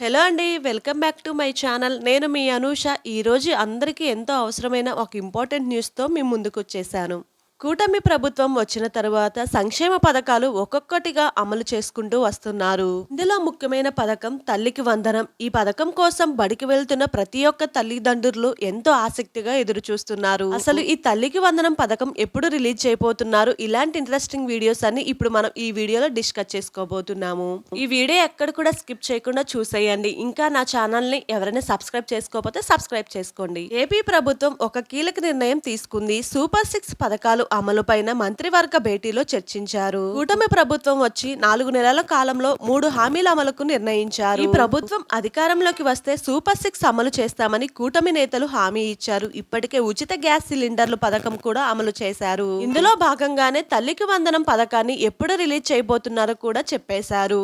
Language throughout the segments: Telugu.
హలో అండి. Welcome back to my channel. నేను మీ అనూష. ఈరోజు అందరికీ ఎంతో అవసరమైన ఒక ఇంపార్టెంట్ న్యూస్‌తో మీ ముందుకొచ్చేసాను. కూటమి ప్రభుత్వం వచ్చిన తరువాత సంక్షేమ పథకాలు ఒక్కొక్కటిగా అమలు చేసుకుంటూ వస్తున్నారు. ఇందులో ముఖ్యమైన పథకం తల్లికి వందనం. ఈ పథకం కోసం బడికి వెళ్తున్న ప్రతి ఒక్క తల్లిదండ్రులు ఎంతో ఆసక్తిగా ఎదురు చూస్తున్నారు. అసలు ఈ తల్లికి వందనం పథకం ఎప్పుడు రిలీజ్ చేయబోతున్నారు? ఇలాంటి ఇంట్రెస్టింగ్ వీడియోస్ అన్ని ఇప్పుడు మనం ఈ వీడియోలో డిస్కస్ చేసుకోబోతున్నాము. ఈ వీడియో ఎక్కడ కూడా స్కిప్ చేయకుండా చూసేయండి. ఇంకా నా ఛానల్ ని ఎవరైనా సబ్స్క్రైబ్ చేసుకోకపోతే సబ్స్క్రైబ్ చేసుకోండి. ఏపీ ప్రభుత్వం ఒక కీలక నిర్ణయం తీసుకుంది. సూపర్ 6 పథకాలు అమలుపైన మంత్రివర్గ భేటీలో చర్చించారు. కూటమి ప్రభుత్వం వచ్చి 4 నెలల కాలంలో 3 హామీల అమలుకు నిర్ణయించారు. ఈ ప్రభుత్వం అధికారంలోకి వస్తే సూపర్ 6 అమలు చేస్తామని కూటమి నేతలు హామీ ఇచ్చారు. ఇప్పటికే ఉచిత గ్యాస్ సిలిండర్లు పథకం కూడా అమలు చేశారు. ఇందులో భాగంగానే తల్లికి వందనం పథకాన్ని ఎప్పుడు రిలీజ్ చేయబోతున్నారో కూడా చెప్పేశారు.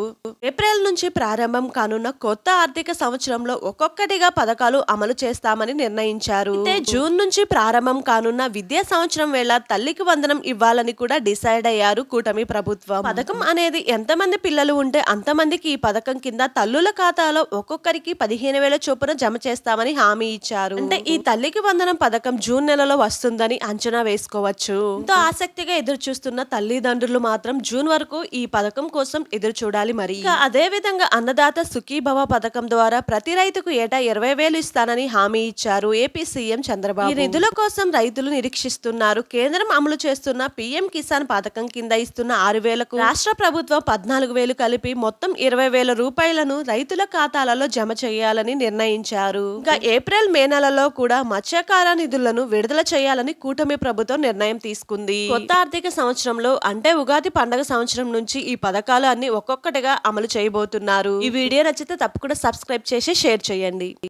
ఏప్రిల్ నుంచి ప్రారంభం కానున్న కొత్త ఆర్థిక సంవత్సరంలో ఒక్కొక్కటిగా పథకాలు అమలు చేస్తామని నిర్ణయించారు. అయితే జూన్ నుంచి ప్రారంభం కానున్న విద్యా సంవత్సరం వేళ తల్లికి వందనం ఇవ్వాలని కూడా డిసైడ్ అయ్యారు కూటమి ప్రభుత్వం. పథకం అనేది ఎంతమంది పిల్లలు ఉంటే అంతమందికి ఈ పథకం కింద తల్లుల ఖాతాలో ఒక్కొక్కరికి 15,000 చొప్పున జమ చేస్తామని హామీ ఇచ్చారు. అంటే ఈ తల్లికి వందనం పథకం జూన్ నెలలో వస్తుందని అంచనా వేసుకోవచ్చు. ఎంతో ఆసక్తిగా ఎదురు చూస్తున్న తల్లిదండ్రులు మాత్రం జూన్ వరకు ఈ పథకం కోసం ఎదురు చూడాలి. మరి అదే విధంగా అన్నదాత సుఖీభవ పథకం ద్వారా ప్రతి రైతుకు ఏటా 20,000 ఇస్తానని హామీ ఇచ్చారు ఏపీ సీఎం చంద్రబాబు. ఈ నిధుల కోసం రైతులు నిరీక్షిస్తున్నారు. కేంద్రం అమలు చేస్తున్న పీఎం కిసాన్ పథకం కింద ఇస్తున్న 6,000కు రాష్ట్ర ప్రభుత్వం 14,000 కలిపి మొత్తం 20,000 రూపాయలను రైతుల ఖాతాలలో జమ చేయాలని నిర్ణయించారు. ఇంకా ఏప్రిల్ మే నెలలో కూడా మత్స్యకార నిధులను విడుదల చేయాలని కూటమి ప్రభుత్వం నిర్ణయం తీసుకుంది. కొత్త ఆర్థిక సంవత్సరంలో అంటే ఉగాది పండుగ సంవత్సరం నుంచి ఈ పథకాలు అన్ని ఒక్కొక్కటిగా అమలు చేయబోతున్నారు. ఈ వీడియో నచ్చితే తప్పకుండా సబ్స్క్రైబ్ చేసి షేర్ చేయండి.